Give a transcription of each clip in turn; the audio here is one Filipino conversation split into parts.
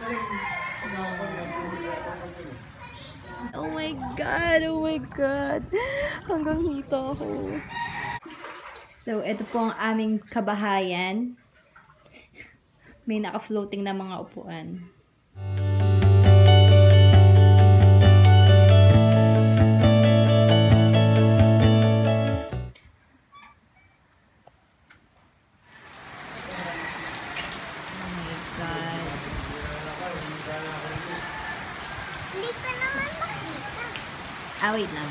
Oh my God! Oh my God! Hanggang hito ako. So, ito po ang aming kabahayan. May naka-floating na mga upuan. Wait lang.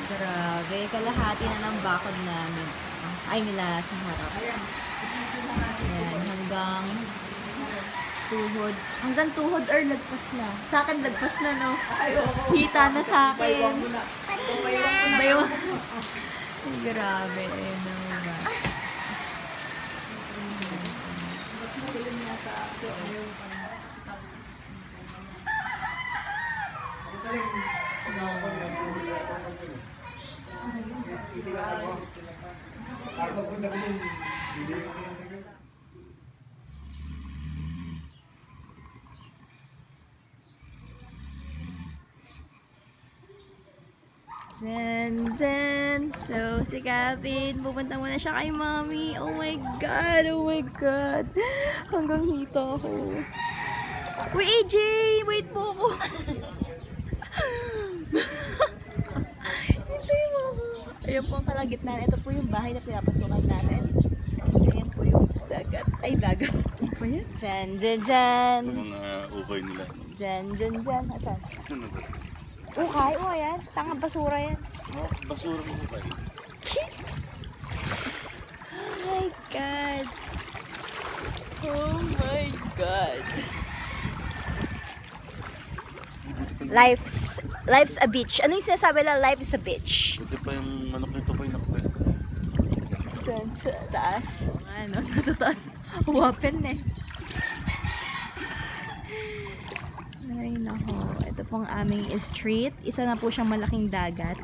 Grabe, kalahati na ng bakod namin. Ay, nila sa harap. Ayan, hanggang tuhod. Hanggang tuhod or lagpas na? Sa akin, lagpas na, no? Hita na sa akin. Bayo. Grabe, ayun na nga. So, si Gavin, pupunta muna siya kay Mommy. Oh my God! Oh my God! Hanggang hito ako. Uy, AJ! Wait po ako! Ayan po ang kalagitnaan. Ito po yung bahay na pinapasukan natin. Ayan po yung dagat. Ay, dagat. Ano po yan? Dyan, dyan, dyan. Mga ukay nila. Dyan, dyan, dyan. Asan? Ukay? O, ayan. Tangang basura yan. Oh, basura mo ukay. Oh my God. Oh my God. Life's a beach. Ano yung sinasabi na life is a beach? Buti pa yung manok nito pa yung nakapel. Saan? Sa taas? Ano? Nasa taas. Open eh. Ay nako. Ito pong aming street. Isa na po siyang malaking dagat.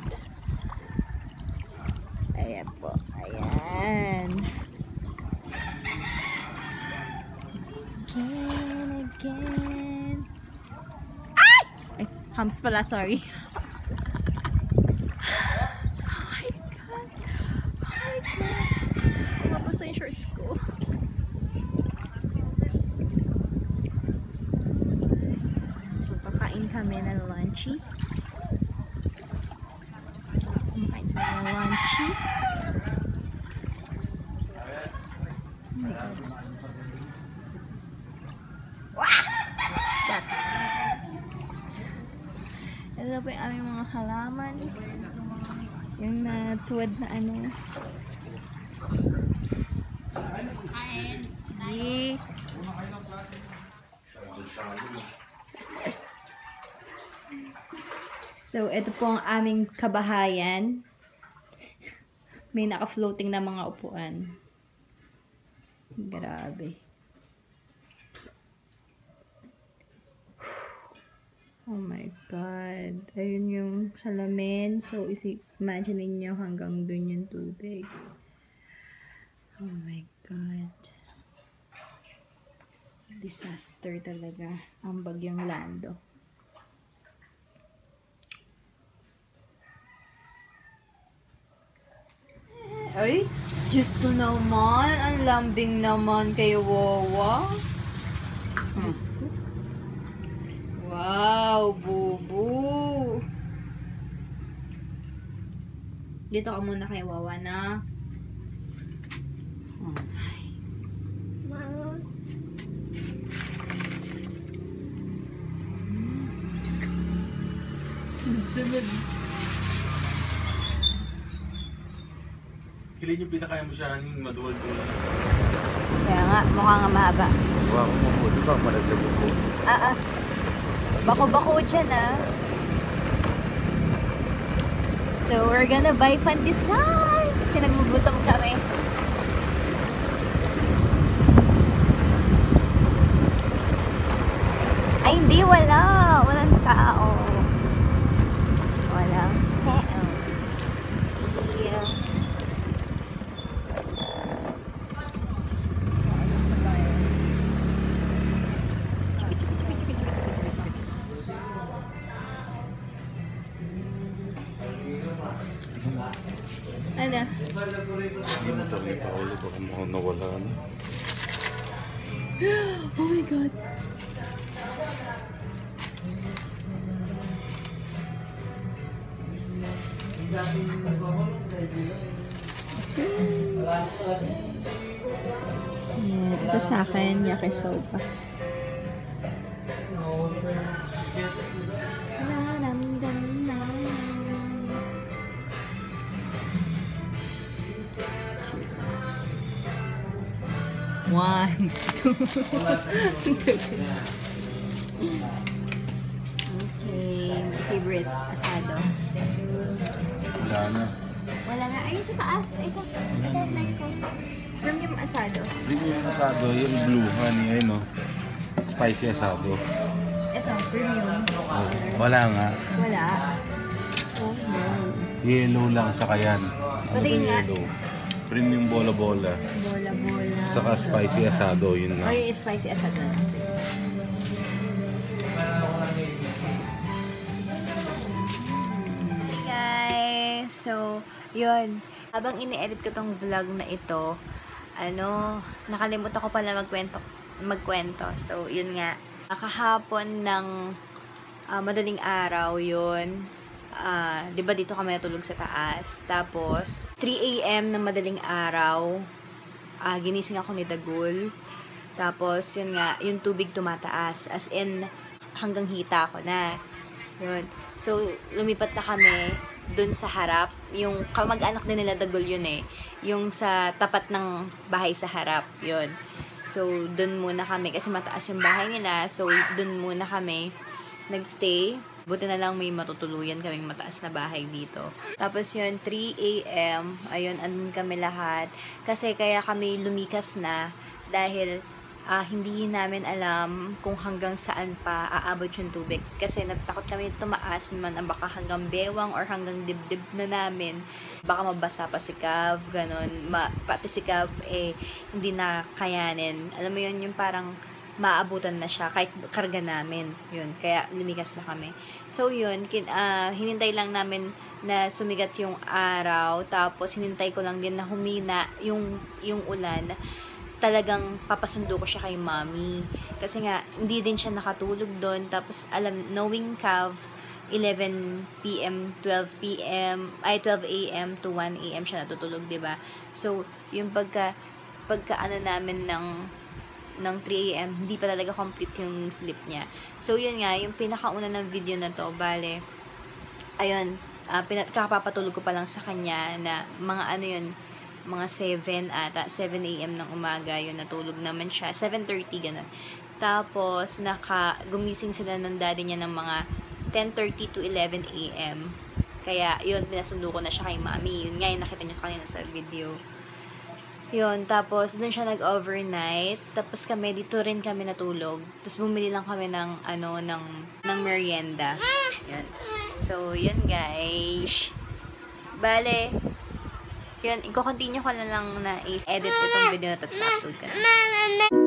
Ayan po. Ayan. Again. Ay! Hams pala, sorry. Oh my God. Oh my God. Mabasa yung shorts ko. So, kakain kami ng lunchy. Kumakain sa ng lunchy. Oh my God. Wow! Stop. Ito po yung aming mga halaman. Yung natuwad na ano. Hi! So, ito po ang aming kabahayan. May naka-floating na mga upuan. Grabe. Oh my God. Ayun yung salamin. So, imagine niyo hanggang dun yung tubig. Oh my God. Disaster talaga ang bagyong Lando. Ay, Diyos ko naman. Ang lambing naman kay Wawa. Diyos ko. Wow, bubu. Dito ka muna kay Wawa na. Ay. Wow. Sunod-sunod. Kilin yung pinakaya mo siya haning maduwal-duwal. Kaya nga, mukha nga mahaba. Wow, mo di ba malaglag ko? Bako-bako dyan So, we're gonna buy pandesal. Kasi nagmugutom kami. Ay, hindi. Walang tao. Walang tao. Yeah. Dali pa ulit ako mukhang nawala na. Oh my God. Ayan, ito sa akin, yakisoba. One, two. Okay, favorite asado. Wala na. Wala na. Ayun sa taas. Ito like ko. Premium asado. Premium asado, yung blue honey, ayun no. Spicy asado. Ito, premium. Oh, wala nga. Wala. Oh no. Yellow lang sa kayan. Ano ba Pati nga. yellow? Premium bola-bola. Bola-bola. Saka spicy asado, yun Oh, lang. yung spicy asado na. Hey guys! So, yun. Habang ini-edit ko tong vlog na ito, nakalimutan ko pala magkwento. So, yun nga. Kahapon ng madaling araw, yun. Di ba dito kami natulog sa taas? Tapos, 3 AM ng madaling araw, ginising ako ni Dagul. Tapos, yun nga, yung tubig tumataas. As in, hanggang hita ko na. Yun. So, lumipat na kami dun sa harap. Yung kamag-anak din nila Dagul yun eh. Yung sa tapat ng bahay sa harap. Yun. So, dun muna kami. Kasi mataas yung bahay nila. So, dun muna kami nagstay. Buti na lang may matutuluyan kaming mataas na bahay dito. Tapos yun, 3 AM, ayun, andun kami lahat. Kasi kaya kami lumikas na dahil hindi namin alam kung hanggang saan pa aabot yung tubig. Kasi nagtakot kami tumaas naman, baka hanggang bewang or hanggang dibdib na namin. Baka mabasa pa si Cav, ganun. Pati si Cav, hindi na kayanin. Alam mo yun, yung parang maabutan na siya kahit karga namin. Yun, kaya lumikas na kami. So yun, hinintay lang namin na sumigat yung araw, tapos hinintay ko lang din na humina yung ulan. Talagang papasundo ko siya kay Mommy. Kasi nga, hindi din siya nakatulog doon. Tapos, knowing Cav, 11 PM, 12 AM to 1 AM siya natutulog, diba? So, yung pagka namin ng 3 AM, hindi pa talaga complete yung sleep niya. So, yun nga, yung pinakauna ng video na to, bale, ayun, kakapapatulog ko pa lang sa kanya na mga 7 AM ng umaga, yun, natulog naman siya, 7:30, ganun. Tapos, gumising sila ng daddy niya ng mga 10:30 to 11 AM. Kaya, yun, pinasundo ko na siya kay Mommy. Yun nga, yung nakita niyo kanina sa video. Yun, tapos doon siya nag-overnight. Tapos dito rin kami natulog. Tapos bumili lang kami ng merienda. Yan. So, yun guys. Bale, yun, i-continue ko na lang na i-edit itong video na tapos upload ka na.